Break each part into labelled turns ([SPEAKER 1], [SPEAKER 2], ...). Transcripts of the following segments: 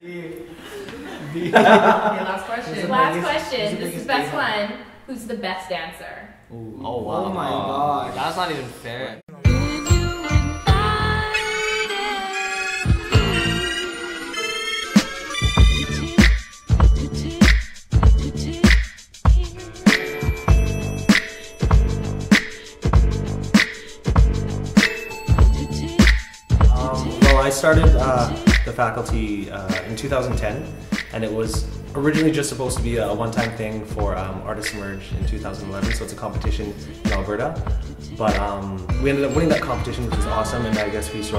[SPEAKER 1] Okay, last question.
[SPEAKER 2] Last question. This is the best one. Who's the best dancer?
[SPEAKER 3] Ooh. Oh wow.
[SPEAKER 4] Oh my god.
[SPEAKER 3] That's not even fair.
[SPEAKER 5] Well, I started the faculty in 2010, and it was originally just supposed to be a one-time thing for Artists Emerge in 2011, so it's a competition in Alberta. But we ended up winning that competition, which was awesome, and I guess we used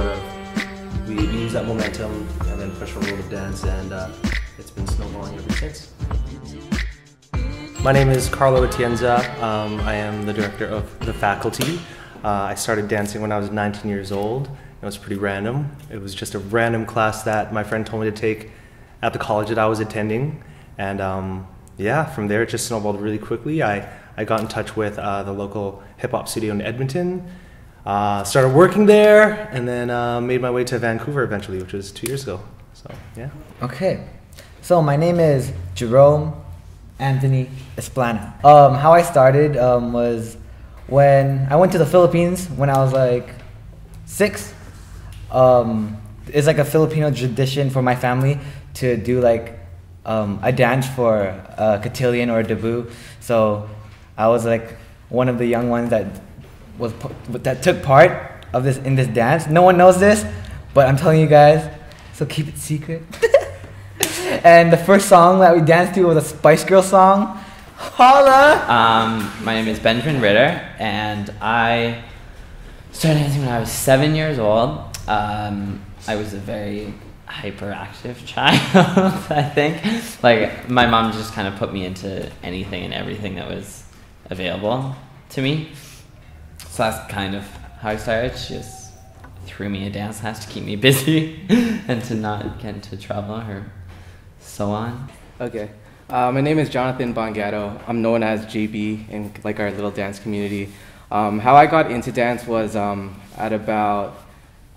[SPEAKER 5] that momentum and then pushed our world of dance, and it's been snowballing ever since. My name is Carlo Atienza. I am the director of the faculty. I started dancing when I was 19 years old. It was pretty random. It was just a random class that my friend told me to take at the college that I was attending. And yeah, from there it just snowballed really quickly. I got in touch with the local hip-hop studio in Edmonton, started working there, and then made my way to Vancouver eventually, which was 2 years ago. So yeah.
[SPEAKER 4] Okay, so my name is Jerome Anthony Esplana. How I started was when I went to the Philippines when I was like 6. It's like a Filipino tradition for my family to do like a dance for a cotillion or a debut. So I was like one of the young ones that took part of this in this dance. No one knows this, but I'm telling you guys, so keep it secret. And the first song that we danced to was a Spice Girl song. Holla!
[SPEAKER 6] My name is Benjamin Ritter, and I started dancing when I was 7 years old. I was a very hyperactive child, I think. Like, my mom just kind of put me into anything and everything that was available to me. So that's kind of how I started. She just threw me a dance class to keep me busy and to not get into trouble or so on.
[SPEAKER 7] Okay. My name is Jonathan Bongato. I'm known as JB in like our little dance community. How I got into dance was at about,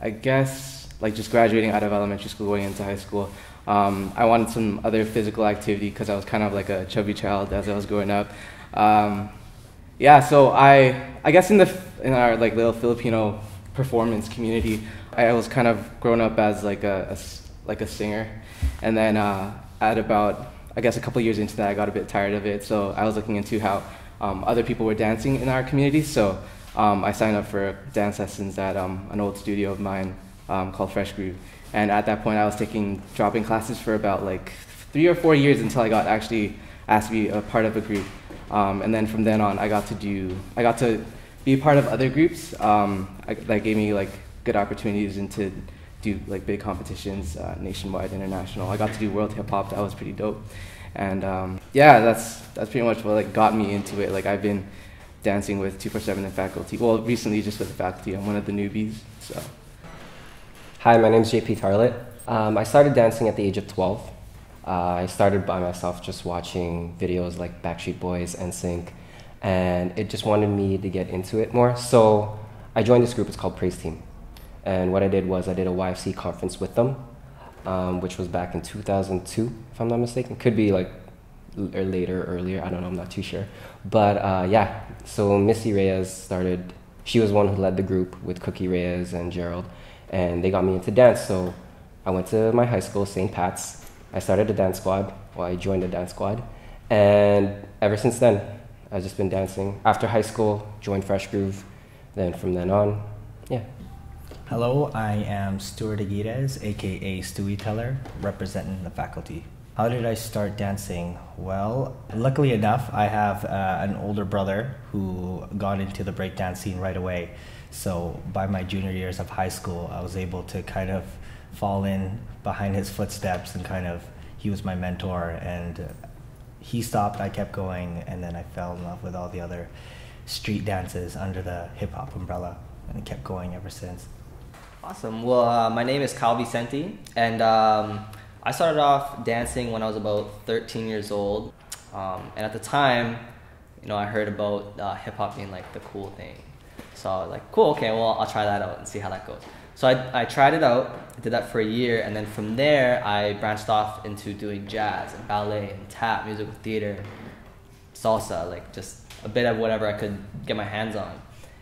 [SPEAKER 7] I guess, like just graduating out of elementary school, going into high school. I wanted some other physical activity because I was kind of like a chubby child as I was growing up. Yeah, so I guess in our like little Filipino performance community, I was kind of grown up as like a singer, and then at about, I guess, a couple years into that, I got a bit tired of it. So I was looking into how other people were dancing in our community. So I signed up for dance lessons at an old studio of mine called Fresh Groove. And at that point, I was taking drop-in classes for about like 3 or 4 years until I got actually asked to be a part of a group. And then from then on, I got to be a part of other groups that gave me like good opportunities and to do like big competitions, nationwide, international. I got to do World Hip Hop. That was pretty dope. And yeah, that's pretty much what like got me into it. Like, I've been dancing with 247 and faculty. Well, recently just with the faculty. I'm one of the newbies. So.
[SPEAKER 8] Hi, my name is JP Tarlet. I started dancing at the age of 12. I started by myself just watching videos like Backstreet Boys, NSYNC, and it just wanted me to get into it more. So I joined this group. It's called Praise Team. And what I did was I did a YFC conference with them, which was back in 2002, if I'm not mistaken. Could be like earlier, I don't know, I'm not too sure. But yeah, so Missy Reyes started, she was one who led the group with Cookie Reyes and Gerald, and they got me into dance. So I went to my high school, St. Pat's. I started a dance squad, I joined a dance squad, and ever since then, I've just been dancing. After high school, joined Fresh Groove, then from then on, yeah.
[SPEAKER 9] Hello, I am Stuart Aguirrez, aka Stewie Teller, representing the faculty. How did I start dancing? Well, luckily enough, I have an older brother who got into the breakdance scene right away. So by my junior years of high school, I was able to kind of fall in behind his footsteps, and kind of, he was my mentor, and he stopped, I kept going, and then I fell in love with all the other street dances under the hip hop umbrella, and it kept going ever since.
[SPEAKER 3] Awesome. Well, my name is Kyle Vicente, and I started off dancing when I was about 13 years old. And at the time, you know, I heard about hip hop being like the cool thing. So I was like, cool, okay, well, I'll try that out and see how that goes. So I tried it out, I did that for a year, and then from there I branched off into doing jazz and ballet and tap, musical theater, salsa, like just a bit of whatever I could get my hands on.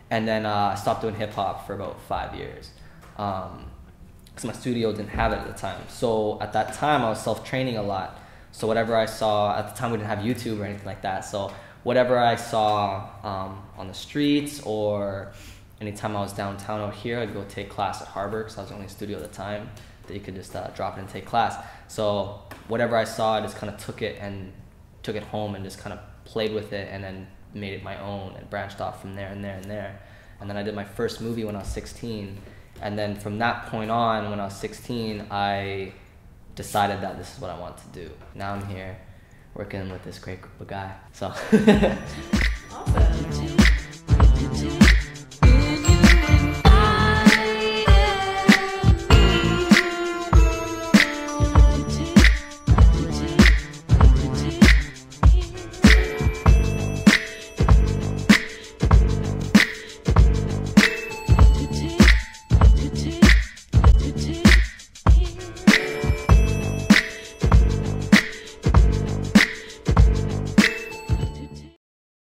[SPEAKER 3] And then I stopped doing hip hop for about 5 years because my studio didn't have it at the time. So at that time I was self-training a lot. So whatever I saw, at the time we didn't have YouTube or anything like that. So whatever I saw on the streets, or anytime I was downtown out here, I'd go take class at Harbor because I was the only studio at the time that you could just drop in and take class. So whatever I saw, I just kind of took it home and just kind of played with it, and then made it my own and branched off from there and there and there. And then I did my first movie when I was 16. And then from that point on, when I was 16, I decided that this is what I want to do. Now I'm here working with this great group of guys. So.
[SPEAKER 2] Awesome.